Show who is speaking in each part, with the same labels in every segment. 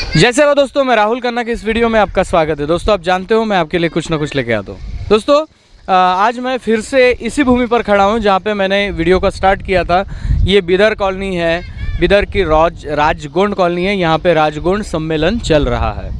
Speaker 1: जैसे वो दोस्तों, मैं राहुल खन्ना के इस वीडियो में आपका स्वागत है। दोस्तों आप जानते हो मैं आपके लिए कुछ ना कुछ लेके आता हूँ। दोस्तों आज मैं फिर से इसी भूमि पर खड़ा हूँ जहाँ पे मैंने वीडियो का स्टार्ट किया था। ये बिदर कॉलोनी है, बिदर की राजगोंड कॉलोनी है। यहाँ पे राजगोंड सम्मेलन चल रहा है।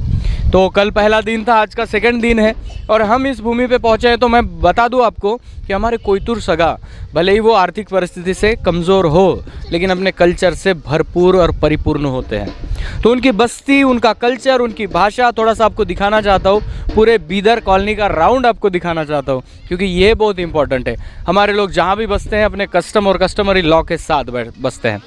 Speaker 1: तो कल पहला दिन था, आज का सेकंड दिन है और हम इस भूमि पे पहुँचे हैं। तो मैं बता दूं आपको कि हमारे कोयतुर सगा, भले ही वो आर्थिक परिस्थिति से कमज़ोर हो, लेकिन अपने कल्चर से भरपूर और परिपूर्ण होते हैं। तो उनकी बस्ती, उनका कल्चर, उनकी भाषा थोड़ा सा आपको दिखाना चाहता हूँ। पूरे बिदर कॉलोनी का राउंड आपको दिखाना चाहता हूँ, क्योंकि ये बहुत इंपॉर्टेंट है। हमारे लोग जहाँ भी बसते हैं अपने कस्टम और कस्टमरी लॉ के साथ बसते हैं।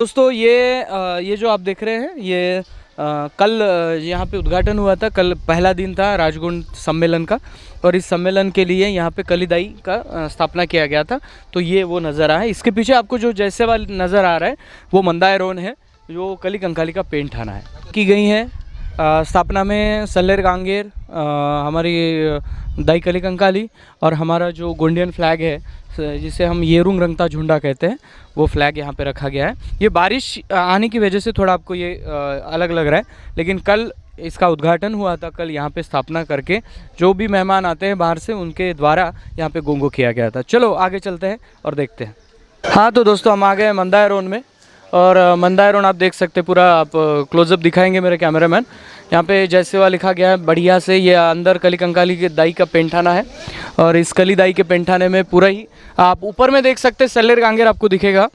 Speaker 1: दोस्तों ये जो आप देख रहे हैं, ये कल यहाँ पे उद्घाटन हुआ था। कल पहला दिन था राजगोंड सम्मेलन का और इस सम्मेलन के लिए यहाँ पे कलीदाई का स्थापना किया गया था। तो ये वो नज़र आया है। इसके पीछे आपको जो जैसे वाला नज़र आ रहा है वो मंदाय रोन है, जो कली कंकाली का पेंट थाना है की गई है। स्थापना में सल्लेर गांगेर, हमारी दाई कली कंकाली और हमारा जो गोंडियन फ्लैग है, जिसे हम येरुंग रंगता झुंडा कहते हैं, वो फ्लैग यहाँ पे रखा गया है। ये बारिश आने की वजह से थोड़ा आपको ये अलग लग रहा है, लेकिन कल इसका उद्घाटन हुआ था। कल यहाँ पे स्थापना करके जो भी मेहमान आते हैं बाहर से, उनके द्वारा यहाँ पे गोंगो किया गया था। चलो आगे चलते हैं और देखते हैं। हाँ तो दोस्तों हम आ गए मंदाय रोन में और मंदाय रोन आप देख सकते हैं पूरा। आप क्लोजअप दिखाएंगे मेरे कैमरामैन। यहाँ पे जैसे वह लिखा गया है बढ़िया से, ये अंदर कली कंकाली के दाई का पेंठाना है और इस कली दाई के पेंठाने में पूरा ही आप ऊपर में देख सकते हैं सल्लेर गांगेर आपको दिखेगा,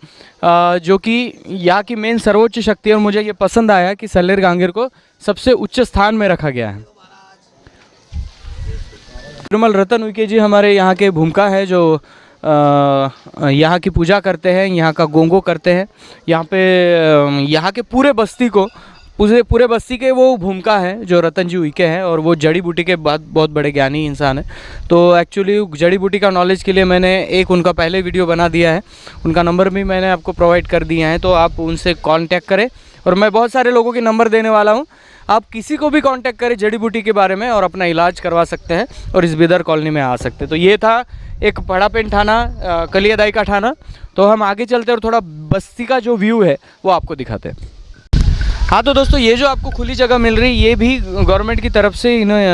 Speaker 1: जो कि यहाँ की मेन सर्वोच्च शक्ति है। और मुझे ये पसंद आया कि सल्लेर गांगेर को सबसे उच्च स्थान में रखा गया है। तिरुमल रतन उइके जी हमारे यहाँ के भूमिका है, जो यहाँ की पूजा करते हैं, यहाँ का गोंगो करते हैं। यहाँ पे यहाँ के पूरे बस्ती को, पूरे बस्ती के वो भूमिका है जो रतन जी उइके हैं। और वो जड़ी बूटी के बहुत बड़े ज्ञानी इंसान है। तो एक्चुअली जड़ी बूटी का नॉलेज के लिए मैंने एक उनका पहले वीडियो बना दिया है, उनका नंबर भी मैंने आपको प्रोवाइड कर दिया है। तो आप उनसे कांटेक्ट करें और मैं बहुत सारे लोगों के नंबर देने वाला हूँ। आप किसी को भी कांटेक्ट करें जड़ी बूटी के बारे में और अपना इलाज करवा सकते हैं और इस बिदर कॉलोनी में आ सकते हैं। तो ये था एक बड़ा पेंट थाना, कलियादाई का थाना। तो हम आगे चलते हैं और थोड़ा बस्ती का जो व्यू है वो आपको दिखाते हैं। हाँ तो दोस्तों ये जो आपको खुली जगह मिल रही है, ये भी गवर्नमेंट की तरफ से इन्हें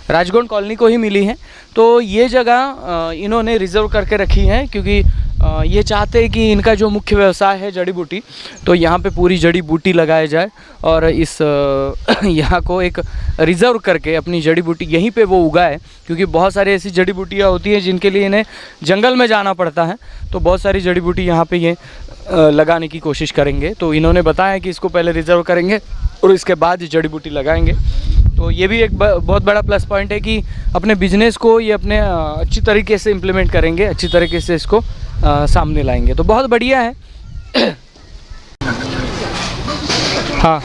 Speaker 1: राजगोंड कॉलोनी को ही मिली है। तो ये जगह इन्होंने रिजर्व करके रखी है, क्योंकि ये चाहते हैं कि इनका जो मुख्य व्यवसाय है जड़ी बूटी, तो यहाँ पे पूरी जड़ी बूटी लगाया जाए और इस यहाँ को एक रिज़र्व करके अपनी जड़ी बूटी यहीं पे वो उगाए। क्योंकि बहुत सारी ऐसी जड़ी बूटियाँ होती हैं जिनके लिए इन्हें जंगल में जाना पड़ता है। तो बहुत सारी जड़ी बूटी यहाँ पे ये लगाने की कोशिश करेंगे। तो इन्होंने बताया कि इसको पहले रिज़र्व करेंगे और इसके बाद जड़ी बूटी लगाएंगे। तो ये भी एक बहुत बड़ा प्लस पॉइंट है कि अपने बिजनेस को ये अपने अच्छी तरीके से इम्प्लीमेंट करेंगे, अच्छी तरीके से इसको सामने लाएंगे। तो बहुत बढ़िया है। हाँ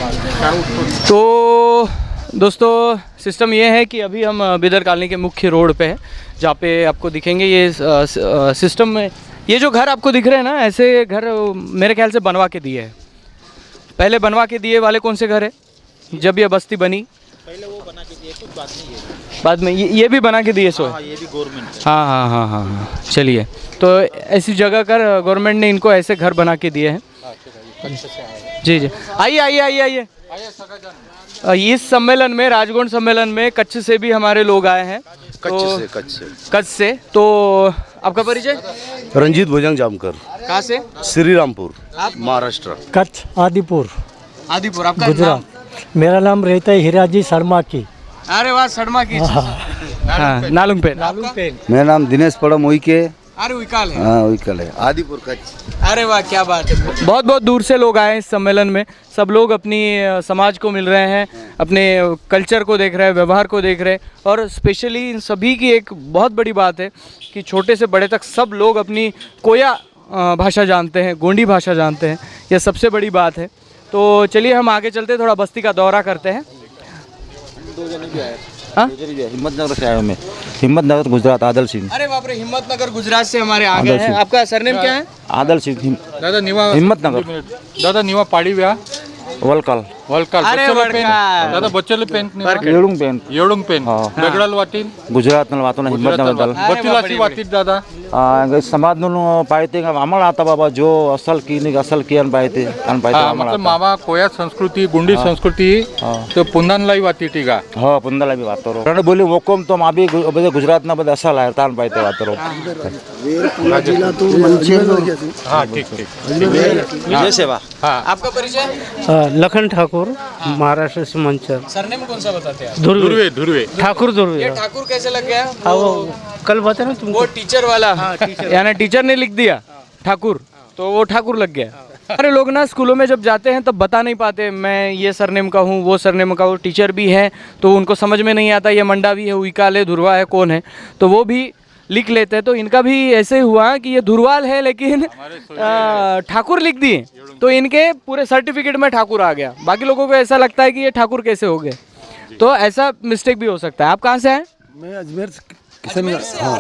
Speaker 1: तो दोस्तों सिस्टम ये है कि अभी हम बिदर कॉलोनी के मुख्य रोड पे हैं, जहाँ पे आपको दिखेंगे ये सिस्टम में ये जो घर आपको दिख रहे हैं ना, ऐसे घर मेरे ख्याल से बनवा के दिए हैं। पहले बनवा के दिए वाले कौन से घर है? जब ये बस्ती बनी
Speaker 2: पहले वो बना के दिए, कुछ
Speaker 1: बाद में ये भी बना के दिए सो।
Speaker 2: हाँ, ये भी गवर्नमेंट।
Speaker 1: हाँ। चलिए, तो ऐसी जगह कर गवर्नमेंट ने इनको ऐसे घर बना के दिए हैं। जी आइए। इस सम्मेलन में, राजगोंड सम्मेलन में कच्छ से भी हमारे लोग आए हैं। कच्छ से। तो आपका परिचय?
Speaker 3: रंजीत भुजंग जामकर।
Speaker 1: कहाँ से?
Speaker 3: श्री रामपुर, महाराष्ट्र।
Speaker 4: कच्छ आदिपुर।
Speaker 1: आपका
Speaker 4: गुजरात। मेरा नाम रहता है हिराजी शर्मा की।
Speaker 1: अरे वाह, शर्मा की। हाँ, नालुंग पे।
Speaker 3: मेरा नाम दिनेश पड़म उइके।
Speaker 1: अरे उइकाल है।
Speaker 3: हाँ उइकाल है, आदिपुर कच्छ।
Speaker 1: अरे वाह क्या बात है। बहुत बहुत दूर से लोग आए इस सम्मेलन में। सब लोग अपनी समाज को मिल रहे हैं, अपने कल्चर को देख रहे हैं, व्यवहार को देख रहे हैं। और स्पेशली इन सभी की एक बहुत बड़ी बात है कि छोटे से बड़े तक सब लोग अपनी कोया भाषा जानते हैं, गोंडी भाषा जानते हैं, यह सबसे बड़ी बात है। तो चलिए हम आगे चलते, थोड़ा बस्ती का दौरा करते हैं। हाँ?
Speaker 5: हिम्मतनगर से आया हूँ मैं, हिम्मतनगर गुजरात, आदल सिंह।
Speaker 1: अरे बाप रे, हिम्मतनगर गुजरात से हमारे आ गए हैं। आपका सरनेम क्या है?
Speaker 5: आदल सिंह,
Speaker 6: दादा निवा
Speaker 5: हिम्मतनगर,
Speaker 6: दादा निवा पाड़ी व्या
Speaker 5: वलकल,
Speaker 6: वलकाल
Speaker 1: अरे वडका.
Speaker 6: दादा बच्चेले पेन
Speaker 5: येळुंग पेन,
Speaker 6: येळुंग पेन बेगडाल वाटीन
Speaker 5: गुजरात वातो हिम्मतनगर दल
Speaker 6: बत्तीलासी वाटीत दादा
Speaker 5: समाज नु पायते आम्हाला आता बाबा जो असल की नहीं असल की पायते
Speaker 6: मतलब मावा कोया संस्कृती गुंडी संस्कृती तो पुंदानलाई वाती टीगा
Speaker 5: हो पुंदला भी बात करो रण बोली मोकोम तो माबी बदे गुजरात ना बदे असल है तान पायते बात करो।
Speaker 6: हाँ ठीक ठीक
Speaker 5: जय सेवा।
Speaker 6: हाँ
Speaker 1: आपका परिचय?
Speaker 4: लखन ठाकुर, महाराष्ट्र से मंचर।
Speaker 1: सरनेम कौन सा बताते हैं आप?
Speaker 6: धुर्वे धुर्वे
Speaker 4: ठाकुर दुर्वे।
Speaker 1: ये ठाकुर कैसे लग गया?
Speaker 4: हाँ वो कल बताया ना तुमको।
Speaker 1: वो टीचर वाला, यानी टीचर ने लिख दिया ठाकुर, तो वो ठाकुर लग गया। अरे लोग ना स्कूलों में जब जाते हैं तब बता नहीं पाते मैं ये सरनेम का हूँ, वो सरनेम का हूँ। टीचर भी है तो उनको समझ में नहीं आता ये मंडा भी है, उइकाल है, धुरवा है, कौन है, तो वो भी लिख लेते हैं। तो इनका भी ऐसे हुआ कि ये धुरवाल है लेकिन ठाकुर लिख दिए, तो इनके पूरे सर्टिफिकेट में ठाकुर आ गया। बाकी लोगों को ऐसा लगता है कि ये ठाकुर कैसे हो गए, तो ऐसा मिस्टेक भी हो सकता है। आप कहाँ से हैं?
Speaker 7: मैं अजमेर किशनगढ़, हाँ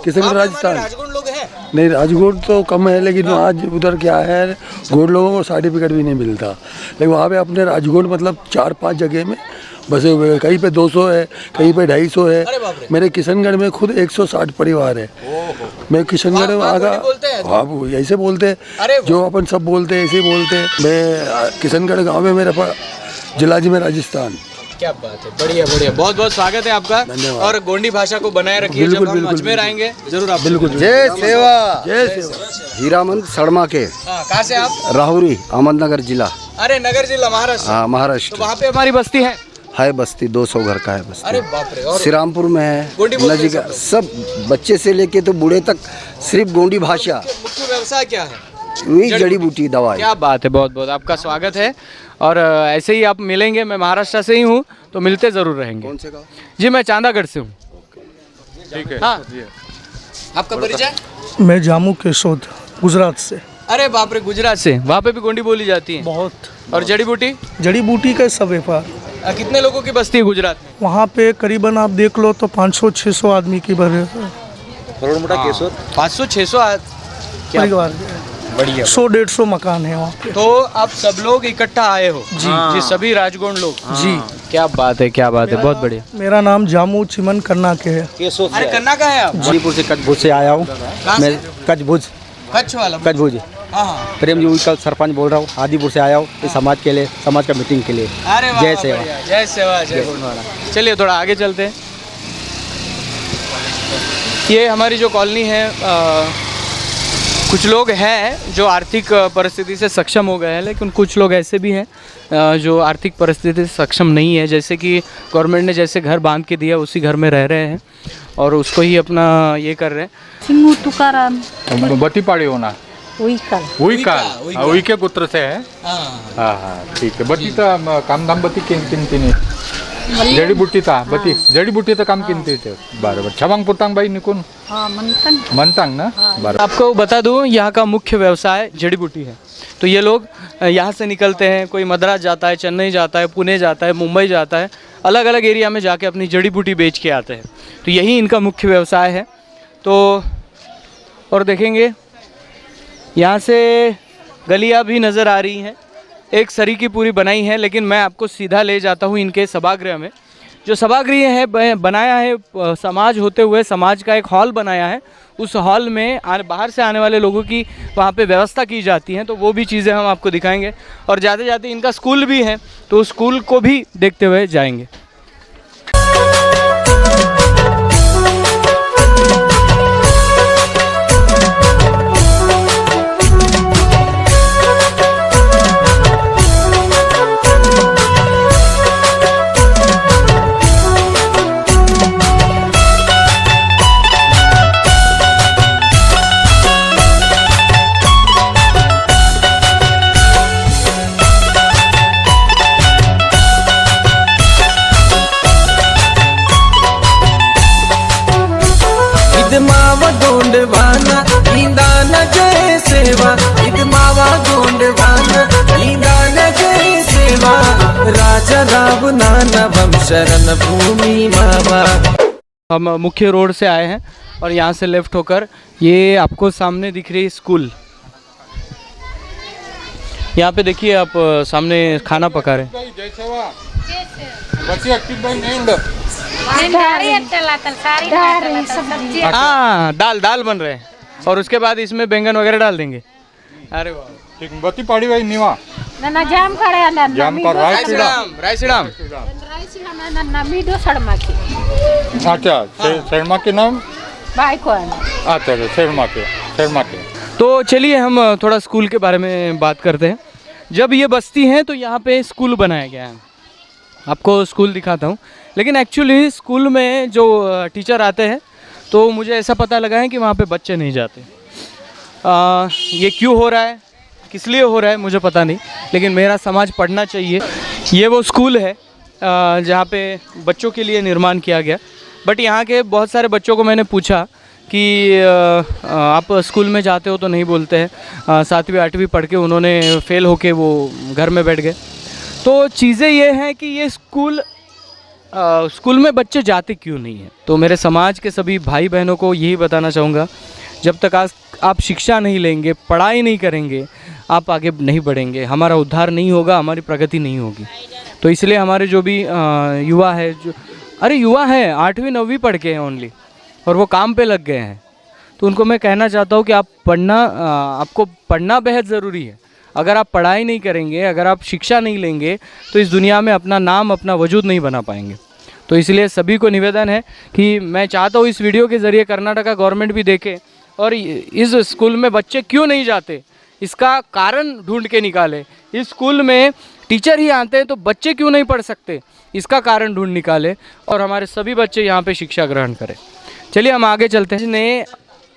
Speaker 7: किशनगढ़ राजस्थान।
Speaker 1: राजगुण लोग हैं?
Speaker 7: नहीं राजगुड़ तो कम है, लेकिन आज उधर क्या है गोड़ लोगों को सर्टिफिकेट भी नहीं मिलता, लेकिन वहाँ पे अपने राजगुड़ मतलब 4-5 जगह में बसे हुए हैं। कहीं पे 200 है, कहीं पे 250 है। मेरे किशनगढ़ में खुद 160 परिवार है। मैं किशनगढ़ में आगा, हाँ वो ऐसे बोलते हैं जो अपन सब बोलते हैं, ऐसे बोलते हैं। मैं किशनगढ़ गाँव में मेरा जिला जी में राजस्थान।
Speaker 1: क्या बात है, बढ़िया बढ़िया, बहुत बहुत स्वागत है आपका। और गोंडी भाषा को बनाए रखिए। जब हम अजमेर आएंगे जरूर आप
Speaker 7: बिल्कुल।
Speaker 3: जय सेवा।
Speaker 7: जय सेवा।
Speaker 3: हीरामन सड़मा के
Speaker 1: कहाँ से आप?
Speaker 3: राहुरी, अहमदनगर जिला।
Speaker 1: अरे नगर जिला, महाराष्ट्र।
Speaker 3: हाँ
Speaker 1: तो
Speaker 3: महाराष्ट्र
Speaker 1: वहाँ पे हमारी बस्ती है।
Speaker 3: बस्ती 200 घर का है बस्ती।
Speaker 1: अरे बाप रे। और
Speaker 3: श्रीरामपुर में है,
Speaker 1: गोंडी बोलते हैं
Speaker 3: नजीक सब बच्चे से लेके तो बूढ़े तक सिर्फ गोंडी भाषा,
Speaker 1: मुख्य व्यवसाय क्या है?
Speaker 3: वही जड़ी बूटी दवाई।
Speaker 1: क्या बात है, बहुत बहुत आपका स्वागत है। और ऐसे ही आप मिलेंगे, मैं महाराष्ट्र से ही हूँ तो मिलते ज़रूर रहेंगे।
Speaker 3: कौन से गाँव?
Speaker 1: जी मैं चांदागढ़ से हूँ।
Speaker 6: ठीक है।
Speaker 1: हाँ आपका परिचय?
Speaker 8: मैं जामू केशोद, गुजरात से।
Speaker 1: अरे बाप रे, गुजरात से। वहाँ पे भी गोंडी बोली जाती है?
Speaker 8: बहुत।
Speaker 1: और जड़ी बूटी?
Speaker 8: जड़ी बूटी का सब व्यापार।
Speaker 1: कितने लोगों की बस्ती है गुजरात में?
Speaker 8: वहाँ पे करीबन आप देख लो तो 500-600 आदमी की भरे
Speaker 1: 500-600
Speaker 8: परिवार,
Speaker 1: बढ़िया।
Speaker 8: 100-150 मकान है वहाँ पे।
Speaker 1: तो आप सब लोग इकट्ठा आए हो? जी सभी राजगुण लोग।
Speaker 8: जी
Speaker 1: क्या बात है, क्या बात है, बहुत बढ़िया।
Speaker 8: मेरा नाम जामू चिमन कन्ना के है।
Speaker 1: अरे कन्ना का है आप?
Speaker 5: जयपुर से कच्छ भुज से आया हूँ मैं, कच्छ भुज,
Speaker 1: कच्छ वाला?
Speaker 5: कच्छ भुज।
Speaker 1: हाँ।
Speaker 5: प्रेम जी कल सरपंच बोल रहा हूँ, आदिपुर से आया हूँ इस समाज के लिए, समाज का मीटिंग के लिए।
Speaker 1: अरे वाह,
Speaker 5: जय सेवा।
Speaker 1: बढ़िया, जय सेवा, जय गुरुद्वारा। चलिए थोड़ा आगे चलते हैं। ये हमारी जो कॉलोनी है, कुछ लोग हैं जो आर्थिक परिस्थिति से सक्षम हो गए हैं, लेकिन कुछ लोग ऐसे भी हैं जो आर्थिक परिस्थिति से सक्षम नहीं है। जैसे कि गवर्नमेंट ने जैसे घर बांध के दिया उसी घर में रह रहे हैं और उसको ही अपना ये कर रहे हैं।
Speaker 9: सिंगू तुकाराम
Speaker 6: बत्ती पाड़ी होना
Speaker 9: उइकाल
Speaker 6: उई के गोत्र से है। हाँ हाँ ठीक है। बत्ती तो काम दाम बत्ती किन जड़ी बूटी था, बत्ती जड़ी बूटी तो काम किनते थे। बराबर। छबांग पुरतांग भाई निकुन मनतांग ना। बराबर।
Speaker 1: आपको बता दूं यहाँ का मुख्य व्यवसाय जड़ी बूटी है। तो ये लोग यहाँ से निकलते हैं, कोई मद्रास जाता है, चेन्नई जाता है, पुणे जाता है, मुंबई जाता है, अलग अलग एरिया में जाके अपनी जड़ी बूटी बेच के आते हैं। तो यही इनका मुख्य व्यवसाय है। तो और देखेंगे यहाँ से गलियाँ भी नज़र आ रही हैं, एक सरी की पूरी बनाई है, लेकिन मैं आपको सीधा ले जाता हूँ इनके सभागृह में। जो सभागृह है बनाया है समाज होते हुए, समाज का एक हॉल बनाया है। उस हॉल में बाहर से आने वाले लोगों की वहाँ पे व्यवस्था की जाती है, तो वो भी चीज़ें हम आपको दिखाएंगे। और जाते जाते इनका स्कूल भी है, तो उस स्कूल को भी देखते हुए जाएंगे। हम मुख्य रोड से आए हैं और यहाँ से लेफ्ट होकर ये आपको सामने दिख रही स्कूल। यहाँ पे देखिए आप सामने खाना पका रहे हैं। हाँ, दाल बन रहे हैं और उसके बाद इसमें बैंगन वगैरह डाल देंगे। अरे वाह,
Speaker 6: ठीक बत्ती पाड़ी भाई निवा
Speaker 9: ना जाम करे
Speaker 6: जाम कर
Speaker 1: रायसीडाम
Speaker 6: अच्छा शर्मा के नाम
Speaker 9: भाई को
Speaker 6: अच्छा शर्मा के
Speaker 1: तो चलिए हम थोड़ा स्कूल के बारे में बात करते हैं। जब ये बस्ती है तो यहाँ पे स्कूल बनाया गया है, आपको स्कूल दिखाता हूँ। लेकिन एक्चुअली स्कूल में जो टीचर आते हैं तो मुझे ऐसा पता लगा है कि वहाँ पे बच्चे नहीं जाते। ये क्यों हो रहा है, किस लिए हो रहा है मुझे पता नहीं, लेकिन मेरा समाज पढ़ना चाहिए। ये वो स्कूल है जहाँ पे बच्चों के लिए निर्माण किया गया। बट यहाँ के बहुत सारे बच्चों को मैंने पूछा कि आप स्कूल में जाते हो तो नहीं बोलते हैं। 7वीं 8वीं पढ़ के उन्होंने फेल होके वो घर में बैठ गए। तो चीज़ें ये हैं कि ये स्कूल में बच्चे जाते क्यों नहीं हैं। तो मेरे समाज के सभी भाई बहनों को यही बताना चाहूँगा, जब तक आप शिक्षा नहीं लेंगे, पढ़ाई नहीं करेंगे, आप आगे नहीं बढ़ेंगे, हमारा उद्धार नहीं होगा, हमारी प्रगति नहीं होगी। तो इसलिए हमारे जो भी युवा है, युवा है 8वीं 9वीं पढ़ के हैं ओनली और वो काम पे लग गए हैं, तो उनको मैं कहना चाहता हूँ कि आपको पढ़ना बेहद ज़रूरी है। अगर आप पढ़ाई नहीं करेंगे, अगर आप शिक्षा नहीं लेंगे तो इस दुनिया में अपना नाम, अपना वजूद नहीं बना पाएंगे। तो इसलिए सभी को निवेदन है कि मैं चाहता हूँ इस वीडियो के ज़रिए कर्नाटका गवर्नमेंट भी देखे और इस स्कूल में बच्चे क्यों नहीं जाते इसका कारण ढूंढ के निकाले। इस स्कूल में टीचर ही आते हैं तो बच्चे क्यों नहीं पढ़ सकते, इसका कारण ढूंढ निकाले और हमारे सभी बच्चे यहाँ पे शिक्षा ग्रहण करें। चलिए हम आगे चलते हैं। ने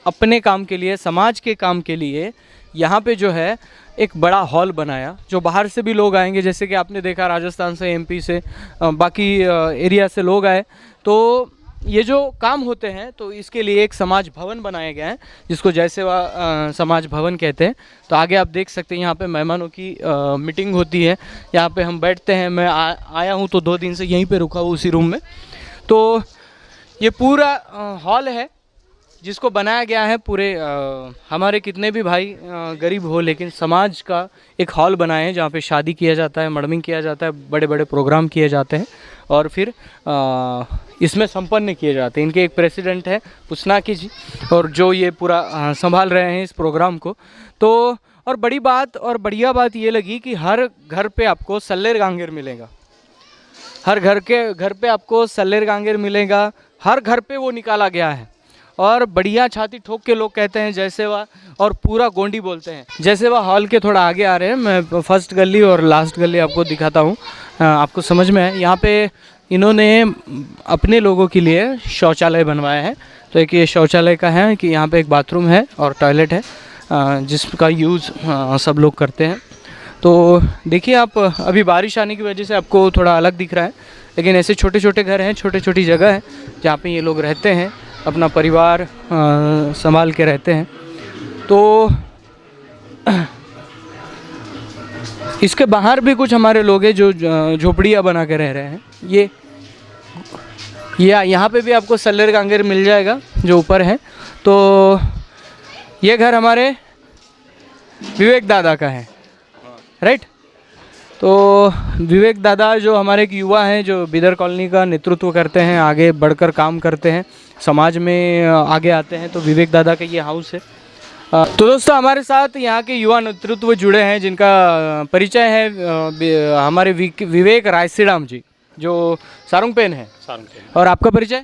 Speaker 1: अपने काम के लिए, समाज के काम के लिए यहाँ पे जो है एक बड़ा हॉल बनाया, जो बाहर से भी लोग आएंगे, जैसे कि आपने देखा राजस्थान से, एमपी से, बाकी एरिया से लोग आए। तो ये जो काम होते हैं तो इसके लिए एक समाज भवन बनाया गया है जिसको जय सेवा समाज भवन कहते हैं। तो आगे आप देख सकते हैं यहाँ पे मेहमानों की मीटिंग होती है, यहाँ पे हम बैठते हैं। मैं आया हूँ तो 2 दिन से यहीं पे रुका हूँ उसी रूम में। तो ये पूरा हॉल है जिसको बनाया गया है पूरे हमारे कितने भी भाई गरीब हो लेकिन समाज का एक हॉल बनाए हैं जहाँ पे शादी किया जाता है, मर्डमिंग किया जाता है, बड़े बड़े प्रोग्राम किए जाते हैं और फिर इसमें संपन्न किए जाते हैं। इनके एक प्रेसिडेंट है पुस्नाकी जी और जो ये पूरा संभाल रहे हैं इस प्रोग्राम को। तो और बड़ी बात और बढ़िया बात ये लगी कि हर घर पे आपको सल्लेर गांगेर मिलेगा, हर घर पे आपको सल्लेर गांगेर मिलेगा, हर घर पे वो निकाला गया है। और बढ़िया छाती ठोक के लोग कहते हैं जय सेवा और पूरा गोंडी बोलते हैं। जय सेवा हॉल के थोड़ा आगे आ रहे हैं, मैं फर्स्ट गली और लास्ट गली आपको दिखाता हूँ, आपको समझ में है। यहाँ पे इन्होंने अपने लोगों के लिए शौचालय बनवाया है। तो एक ये शौचालय का है कि यहाँ पे एक बाथरूम है और टॉयलेट है जिसका यूज़ सब लोग करते हैं। तो देखिए आप, अभी बारिश आने की वजह से आपको थोड़ा अलग दिख रहा है, लेकिन ऐसे छोटे छोटे घर हैं, छोटी छोटी जगह है जहाँ पे ये लोग रहते हैं, अपना परिवार संभाल के रहते हैं। तो इसके बाहर भी कुछ हमारे लोग हैं जो झोपड़ियाँ बना के रह रहे हैं। ये यहाँ पे भी आपको सल्लेर गांगेर मिल जाएगा जो ऊपर है। तो ये घर हमारे विवेक दादा का है, राइट। तो विवेक दादा जो हमारे एक युवा हैं जो बिदर कॉलोनी का नेतृत्व करते हैं, आगे बढ़कर काम करते हैं, समाज में आगे आते हैं। तो विवेक दादा का ये हाउस है। तो दोस्तों हमारे साथ यहाँ के युवा नेतृत्व जुड़े हैं जिनका परिचय है हमारे विवेक रायसीडाम जी जो सारुंगपेन है। और आपका परिचय?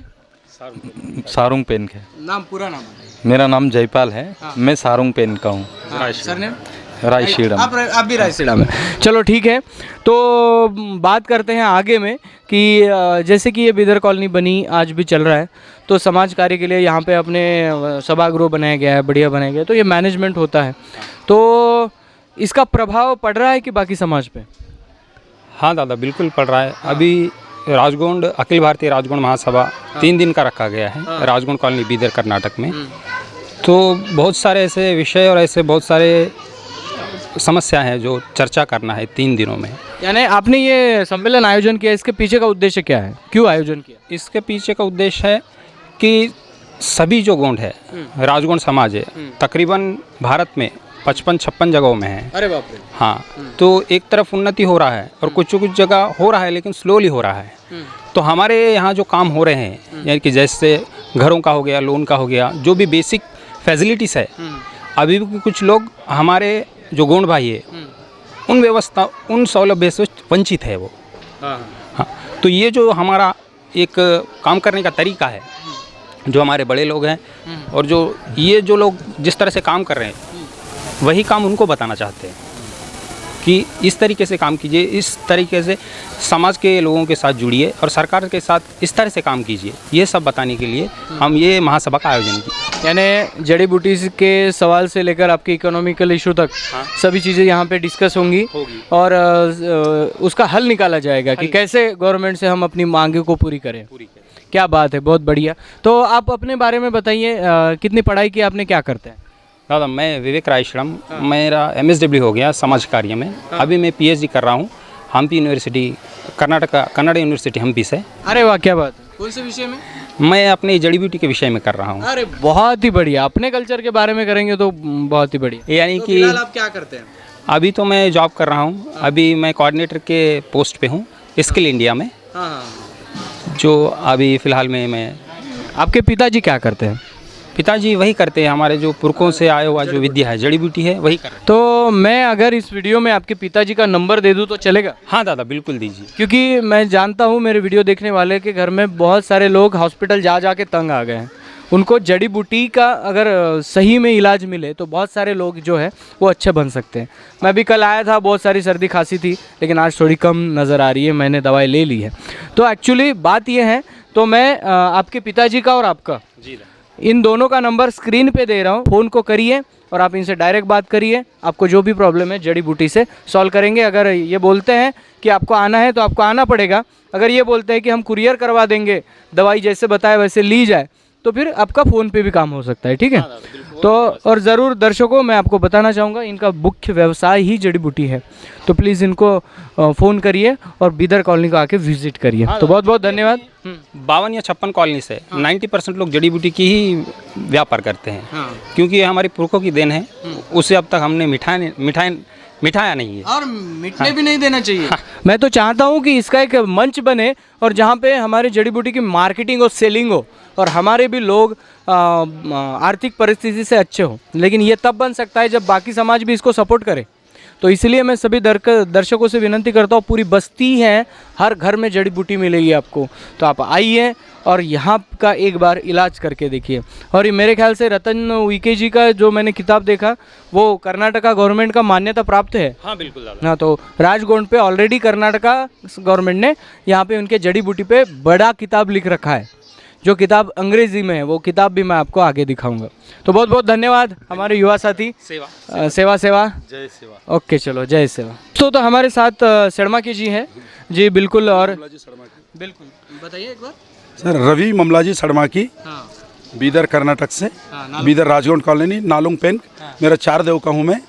Speaker 10: सारुंगपेन का
Speaker 1: नाम, पूरा नाम?
Speaker 10: मेरा नाम जयपाल है। मैं सारुंगपेन का हूँ।
Speaker 1: सरनेम?
Speaker 10: रायसीडाम।
Speaker 1: आप भी रायसीडाम है। चलो ठीक है। तो बात करते हैं आगे में कि जैसे कि ये बिदर कॉलोनी बनी, आज भी चल रहा है, तो समाज कार्य के लिए यहाँ पे अपने सभागृह बनाया गया है, बढ़िया बनाया गया है। तो ये मैनेजमेंट होता है, तो इसका प्रभाव पड़ रहा है कि बाकी समाज पे?
Speaker 11: हाँ दादा, बिल्कुल पड़ रहा है। अभी राजगोंड अखिल भारतीय राजगोंड महासभा 3 दिन का रखा गया है राजगोंड कॉलोनी बीदर कर्नाटक में। तो बहुत सारे ऐसे विषय और ऐसे बहुत सारे समस्या है जो चर्चा करना है 3 दिनों में।
Speaker 1: यानी आपने ये सम्मेलन आयोजन किया, इसके पीछे का उद्देश्य क्या है, क्यों आयोजन किया?
Speaker 11: इसके पीछे का उद्देश्य है कि सभी जो गोंड है, राजगोंड समाज है, तकरीबन भारत में 55-56 जगहों में है।
Speaker 1: अरे बाप रे।
Speaker 11: हाँ, तो एक तरफ उन्नति हो रहा है और कुछ जगह हो रहा है लेकिन स्लोली हो रहा है। तो हमारे यहाँ जो काम हो रहे हैं, यानी कि जैसे घरों का हो गया, लोन का हो गया, जो भी बेसिक फैसिलिटीज़ है, अभी भी कुछ लोग हमारे जो गोंड भाई है उन सौलभ्य से वंचित है वो। हाँ, तो ये जो हमारा एक काम करने का तरीका है, जो हमारे बड़े लोग हैं और जो ये जो लोग जिस तरह से काम कर रहे हैं, वही काम उनको बताना चाहते हैं कि इस तरीके से काम कीजिए, इस तरीके से समाज के लोगों के साथ जुड़िए और सरकार के साथ इस तरह से काम कीजिए। ये सब बताने के लिए हम ये महासभा का आयोजन किए।
Speaker 1: यानी जड़ी बूटी के सवाल से लेकर आपके इकोनॉमिकल इशू तक सभी चीज़ें यहाँ पे डिस्कस होंगी और उसका हल निकाला जाएगा कि कैसे गवर्नमेंट से हम अपनी मांगों को पूरी करें। क्या बात है, बहुत बढ़िया। तो आप अपने बारे में बताइए, कितनी पढ़ाई की आपने, क्या करते हैं?
Speaker 11: दादा, मैं विवेक रायश्रम, मेरा MSW हो गया समाज कार्य में। अभी मैं PhD कर रहा हूँ हम्पी यूनिवर्सिटी, कन्नड़ यूनिवर्सिटी हम्पी से।
Speaker 1: अरे वाह, क्या बात है। कौन से विषय में?
Speaker 11: मैं अपने जड़ी बूटी के विषय में कर रहा हूँ।
Speaker 1: अरे बहुत ही बढ़िया। अपने कल्चर के बारे में करेंगे तो बहुत ही बढ़िया।
Speaker 11: यानी
Speaker 1: तो
Speaker 11: कि
Speaker 1: फिलहाल आप क्या करते हैं?
Speaker 11: अभी तो मैं जॉब कर रहा हूँ। अभी मैं कोऑर्डिनेटर के पोस्ट पे हूँ स्किल इंडिया में, जो अभी फ़िलहाल में मैं।
Speaker 1: आपके पिताजी क्या करते हैं?
Speaker 11: पिताजी वही करते हैं, हमारे जो पुरखों से आया हुआ जो विद्या है, जड़ी बूटी है, वही कर।
Speaker 1: तो मैं अगर इस वीडियो में आपके पिताजी का नंबर दे दूं तो चलेगा?
Speaker 11: हाँ दादा, बिल्कुल दीजिए।
Speaker 1: क्योंकि मैं जानता हूं मेरे वीडियो देखने वाले के घर में बहुत सारे लोग हॉस्पिटल जा के तंग आ गए हैं। उनको जड़ी बूटी का अगर सही में इलाज मिले तो बहुत सारे लोग जो है वो अच्छे बन सकते हैं। मैं भी कल आया था, बहुत सारी सर्दी खांसी थी, लेकिन आज थोड़ी कम नज़र आ रही है, मैंने दवाई ले ली है। तो एक्चुअली बात ये है, तो मैं आपके पिताजी का और आपका इन दोनों का नंबर स्क्रीन पे दे रहा हूँ, फ़ोन को करिए और आप इनसे डायरेक्ट बात करिए। आपको जो भी प्रॉब्लम है जड़ी बूटी से सॉल्व करेंगे। अगर ये बोलते हैं कि आपको आना है तो आपको आना पड़ेगा। अगर ये बोलते हैं कि हम कुरियर करवा देंगे, दवाई जैसे बताए वैसे ली जाए, तो फिर आपका फ़ोन पे भी काम हो सकता है। ठीक है। तो और ज़रूर दर्शकों, मैं आपको बताना चाहूँगा, इनका मुख्य व्यवसाय ही जड़ी बूटी है। तो प्लीज़ इनको फ़ोन करिए और बीदर कॉलोनी को आके विजिट करिए। तो बहुत बहुत धन्यवाद।
Speaker 11: 52 या 56 कॉलोनी से 90% लोग जड़ी बूटी की ही व्यापार करते हैं, क्योंकि ये हमारी पुरखों की देन है। उसे अब तक हमने मिठाया नहीं है
Speaker 1: और मिटने भी नहीं देना चाहिए। मैं तो चाहता हूँ कि इसका एक मंच बने और जहाँ पे हमारे जड़ी बूटी की मार्केटिंग और सेलिंग हो और हमारे भी लोग आर्थिक परिस्थिति से अच्छे हों। लेकिन ये तब बन सकता है जब बाकी समाज भी इसको सपोर्ट करे। तो इसलिए मैं सभी दर्शकों से विनती करता हूँ, पूरी बस्ती है, हर घर में जड़ी बूटी मिलेगी आपको। तो आप आइए और यहाँ का एक बार इलाज करके देखिए। और ये मेरे ख्याल से रतन उइके जी का जो मैंने किताब देखा, वो कर्नाटका गवर्नमेंट का मान्यता प्राप्त है।
Speaker 11: हाँ बिल्कुल दादा।
Speaker 1: हाँ, तो राजगोंड पे ऑलरेडी कर्नाटका गवर्नमेंट ने यहाँ पे उनके जड़ी बूटी पे बड़ा किताब लिख रखा है। जो किताब अंग्रेजी में है वो किताब भी मैं आपको आगे दिखाऊंगा। तो बहुत बहुत धन्यवाद हमारे युवा साथी। सेवा जय सेवा। ओके, चलो, जय सेवा। तो हमारे साथ शर्मा की जी हैं जी। बिल्कुल, और बिल्कुल बताइए एक बार।
Speaker 12: सर, रवि ममलाजी सड़माकी, बीदर कर्नाटक से, बीदर राजगोंड कॉलोनी, नालुंग पेन। मेरा 4 देव का हूँ मैं।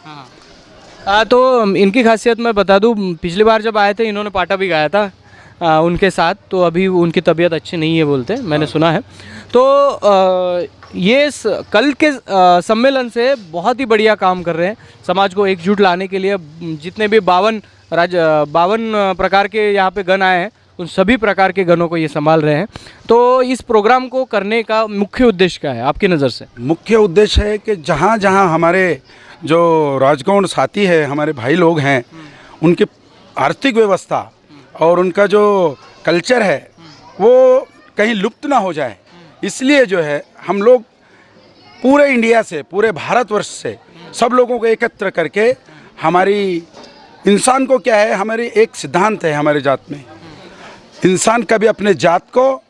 Speaker 1: तो इनकी खासियत मैं बता दूँ, पिछली बार जब आए थे इन्होंने पाटा भी गाया था उनके साथ। तो अभी उनकी तबीयत अच्छी नहीं है बोलते, मैंने सुना है। तो ये कल के सम्मेलन से बहुत ही बढ़िया काम कर रहे हैं समाज को एकजुट लाने के लिए। जितने भी 52 प्रकार के यहाँ पे गण आए हैं, उन सभी प्रकार के गणों को ये संभाल रहे हैं। तो इस प्रोग्राम को करने का मुख्य उद्देश्य क्या है आपकी नज़र से?
Speaker 12: मुख्य उद्देश्य है कि जहाँ जहाँ हमारे जो राजगोंड साथी है, हमारे भाई लोग हैं, उनकी आर्थिक व्यवस्था और उनका जो कल्चर है वो कहीं लुप्त ना हो जाए, इसलिए जो है हम लोग पूरे इंडिया से, पूरे भारतवर्ष से सब लोगों को एकत्र करके, हमारी इंसान को क्या है, हमारी एक सिद्धांत है हमारे जात में, इंसान कभी अपने जात को,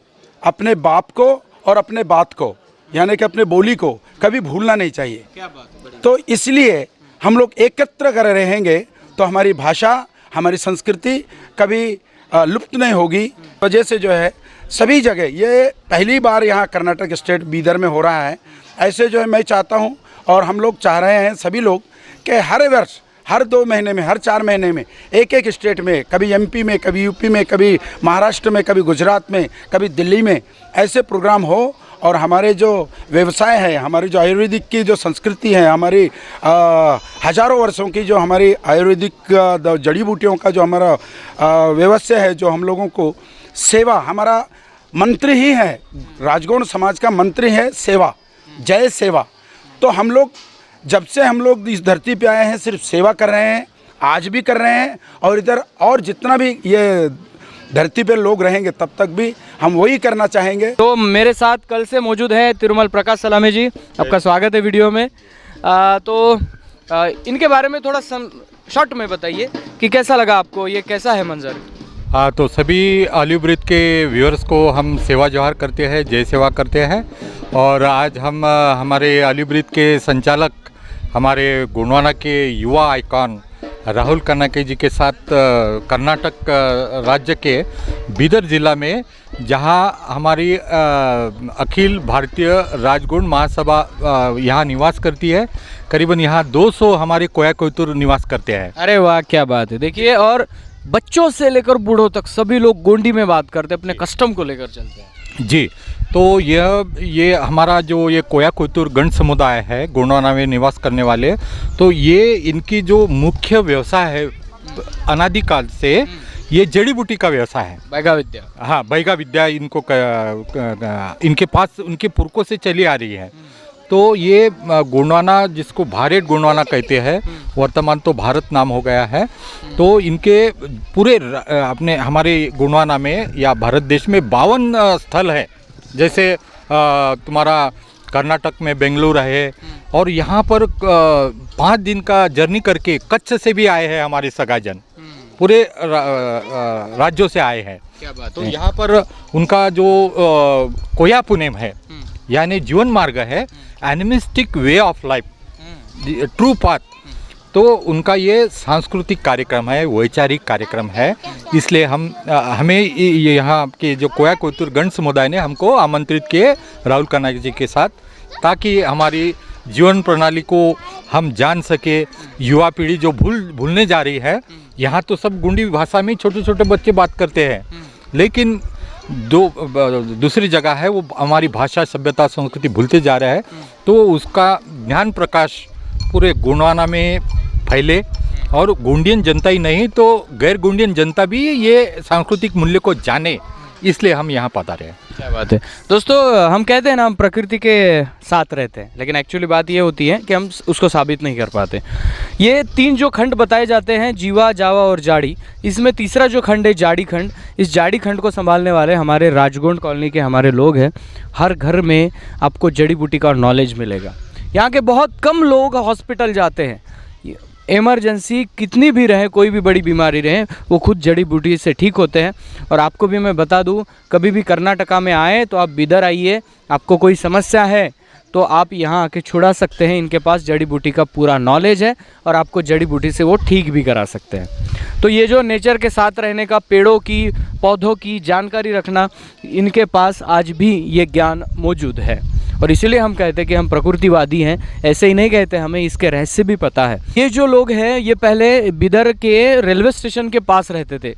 Speaker 12: अपने बाप को और अपने बात को, यानी कि अपने बोली को कभी भूलना नहीं चाहिए। क्या बात। तो इसलिए हम लोग एकत्र कर रहेंगे तो हमारी भाषा, हमारी संस्कृति कभी लुप्त नहीं होगी। वजह से जो है सभी जगह, ये पहली बार यहाँ कर्नाटक स्टेट बीदर में हो रहा है। ऐसे जो है मैं चाहता हूँ और हम लोग चाह रहे हैं सभी लोग कि हर वर्ष, हर 2 महीने में, हर 4 महीने में एक एक स्टेट में, कभी एमपी में, कभी यूपी में, कभी महाराष्ट्र में, कभी गुजरात में, कभी दिल्ली में ऐसे प्रोग्राम हो और हमारे जो व्यवसाय है, हमारी जो आयुर्वेदिक की जो संस्कृति है, हमारी हजारों वर्षों की जो हमारी आयुर्वेदिक जड़ी बूटियों का जो हमारा व्यवसाय है, जो हम लोगों को सेवा, हमारा मंत्र ही है, राजगौंड समाज का मंत्र है सेवा, जय सेवा। तो हम लोग जब से हम लोग इस धरती पे आए हैं सिर्फ सेवा कर रहे हैं, आज भी कर रहे हैं और इधर और जितना भी ये धरती पे लोग रहेंगे तब तक भी हम वही करना चाहेंगे।
Speaker 1: तो मेरे साथ कल से मौजूद है तिरुमल प्रकाश सलामे जी, आपका स्वागत है वीडियो में। इनके बारे में थोड़ा शॉर्ट में बताइए कि कैसा लगा आपको, ये कैसा है मंजर?
Speaker 6: हाँ, तो सभी ऑलिव ब्रिज के व्यूअर्स को हम सेवा जोहार करते हैं, जय सेवा करते हैं। और आज हम हमारे ऑलिव ब्रिज के संचालक, हमारे गोंडवाना के युवा आइकॉन राहुल कनाके जी के साथ कर्नाटक राज्य के बीदर ज़िला में, जहां हमारी अखिल भारतीय राजगौंड महासभा यहां निवास करती है। करीबन यहां 200 हमारे कोया कोयतुर निवास करते हैं।
Speaker 1: अरे वाह, क्या बात है। देखिए, और बच्चों से लेकर बूढ़ों तक सभी लोग गोंडी में बात करते हैं, अपने कस्टम को लेकर चलते हैं
Speaker 6: जी। तो ये हमारा जो ये कोया कोयतुर गण समुदाय है गोंडवाना में निवास करने वाले, तो ये इनकी जो मुख्य व्यवसाय है अनादिकाल से ये जड़ी बूटी का व्यवसाय है,
Speaker 1: बैगा विद्या।
Speaker 6: हाँ, बैगा विद्या इनको इनके पास उनके पुरखों से चली आ रही है। तो ये गोंडवाना, जिसको भारत गोंडवाना कहते हैं, वर्तमान तो भारत नाम हो गया है। तो इनके पूरे अपने हमारे गोंडवाना में या भारत देश में 52 स्थल है। जैसे तुम्हारा कर्नाटक में बेंगलुरु है, और यहाँ पर 5 दिन का जर्नी करके कच्छ से भी आए हैं हमारे सगाजन, पूरे राज्यों से आए हैं।
Speaker 1: क्या बात
Speaker 6: तो यहाँ पर उनका जो कोया पुनेम है, यानी जीवन मार्ग है, animistic way of life, true path, तो उनका ये सांस्कृतिक कार्यक्रम है, वैचारिक कार्यक्रम है। इसलिए हमें यहाँ के जो कोया कोयतुर गण समुदाय ने हमको आमंत्रित किए राहुल कनाके जी के साथ, ताकि हमारी जीवन प्रणाली को हम जान सके। युवा पीढ़ी जो भूलने जा रही है, यहाँ तो सब गोंडी भाषा में छोटे छोटे बच्चे बात करते हैं, लेकिन दूसरी जगह है वो हमारी भाषा, सभ्यता, संस्कृति भूलते जा रहा है। तो उसका ज्ञान प्रकाश पूरे गोंडवाना में फैले, और गोंडियन जनता ही नहीं तो गैर गोंडियन जनता भी ये सांस्कृतिक मूल्य को जाने, इसलिए हम यहाँ पधारे हैं।
Speaker 1: क्या बात है दोस्तों, हम कहते हैं ना हम प्रकृति के साथ रहते हैं, लेकिन एक्चुअली बात ये होती है कि हम उसको साबित नहीं कर पाते। ये 3 जो खंड बताए जाते हैं, जीवा, जावा और जाड़ी, इसमें तीसरा जो खंड है जाड़ी खंड। इस जाड़ी खंड को संभालने वाले हमारे राजगौंड कॉलोनी के हमारे लोग हैं। हर घर में आपको जड़ी बूटी का नॉलेज मिलेगा। यहाँ के बहुत कम लोग हॉस्पिटल जाते हैं, इमरजेंसी कितनी भी रहे, कोई भी बड़ी बीमारी रहे, वो खुद जड़ी बूटी से ठीक होते हैं। और आपको भी मैं बता दूं, कभी भी कर्नाटका में आए तो आप बीदर आइए, आपको कोई समस्या है तो आप यहाँ आके छुड़ा सकते हैं। इनके पास जड़ी बूटी का पूरा नॉलेज है और आपको जड़ी बूटी से वो ठीक भी करा सकते हैं। तो ये जो नेचर के साथ रहने का, पेड़ों की, पौधों की जानकारी रखना, इनके पास आज भी ये ज्ञान मौजूद है। और इसीलिए हम कहते हैं कि हम प्रकृतिवादी हैं। ऐसे ही नहीं कहते, हमें इसके रहस्य भी पता है। ये जो लोग हैं ये पहले बिदर के रेलवे स्टेशन के पास रहते थे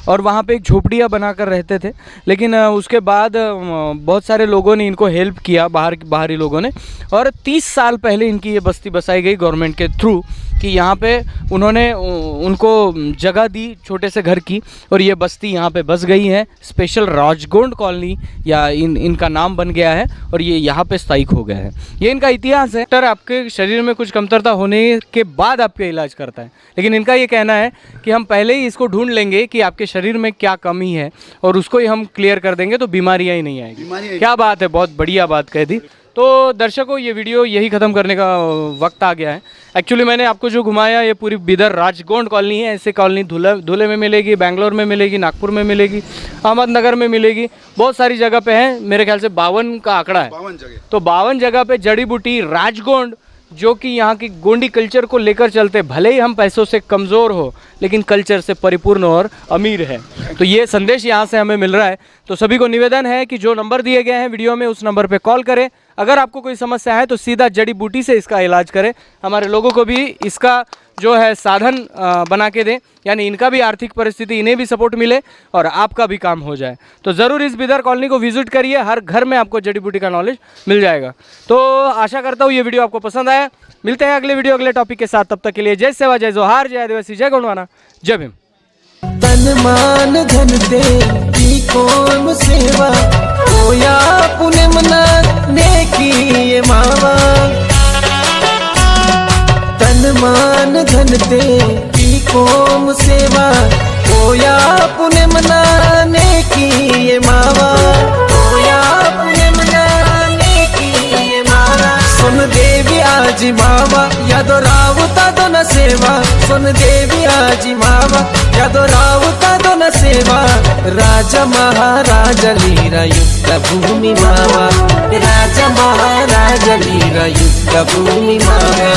Speaker 1: और वहाँ पे एक झोपड़ियाँ बनाकर रहते थे, लेकिन उसके बाद बहुत सारे लोगों ने इनको हेल्प किया, बाहरी लोगों ने, और 30 साल पहले इनकी ये बस्ती बसाई गई गवर्नमेंट के थ्रू, कि यहाँ पे उन्होंने उनको जगह दी छोटे से घर की, और ये बस्ती यहाँ पे बस गई है। स्पेशल राजगौंड कॉलोनी या इनका नाम बन गया है और ये यहाँ पे स्थायिक हो गया है। ये इनका इतिहास है। डॉक्टर आपके शरीर में कुछ कमतरता होने के बाद आपका इलाज करता है, लेकिन इनका ये कहना है कि हम पहले ही इसको ढूंढ लेंगे कि आपके शरीर में क्या कमी है और उसको ही हम क्लियर कर देंगे तो बीमारियाँ ही नहीं आएगी। क्या बात है, बहुत बढ़िया बात कह दी। तो दर्शकों, ये वीडियो यही ख़त्म करने का वक्त आ गया है। एक्चुअली मैंने आपको जो घुमाया, ये पूरी बिदर राजगौंड कॉलोनी है। ऐसे कॉलोनी धुले में मिलेगी, बेंगलोर में मिलेगी, नागपुर में मिलेगी, अहमदनगर में मिलेगी, बहुत सारी जगह पे है। मेरे ख्याल से 52 का आंकड़ा है। 52 जगह। तो 52 जगह पे जड़ी बूटी राजगौंड, जो कि यहाँ की गोंडी कल्चर को लेकर चलते, भले ही हम पैसों से कमज़ोर हो लेकिन कल्चर से परिपूर्ण और अमीर है। तो ये संदेश यहाँ से हमें मिल रहा है। तो सभी को निवेदन है कि जो नंबर दिए गए हैं वीडियो में, उस नंबर पे कॉल करें, अगर आपको कोई समस्या है तो सीधा जड़ी बूटी से इसका इलाज करें। हमारे लोगों को भी इसका जो है साधन बना के दें, यानी इनका भी आर्थिक परिस्थिति, इन्हें भी सपोर्ट मिले और आपका भी काम हो जाए। तो ज़रूर इस बिदर कॉलोनी को विजिट करिए, हर घर में आपको जड़ी बूटी का नॉलेज मिल जाएगा। तो आशा करता हूँ ये वीडियो आपको पसंद आया। मिलते हैं अगले वीडियो अगले टॉपिक के साथ, तब तक के लिए जय सेवा, जय जोहार, जय आदिवासी, जय गोंडवाना, जय भीम।
Speaker 3: तन मान धन तेरी कौम सेवा होया पुण्य मना नेकी ये मावा। तन मान धन तेरी कौम सेवा होया पुण्य मना नेकी ये मावा। होया पुण्य मना नेकी ये मावा। सुन देवी आजी मावा यादो रावता दो न सेवा। सुन देवी आजी मावा यादो रावता दो न सेवा। राजा महाराजा लीरा युद्ध भूमि मावा। राजा महाराजा लीरा युद्ध भूमि मावा।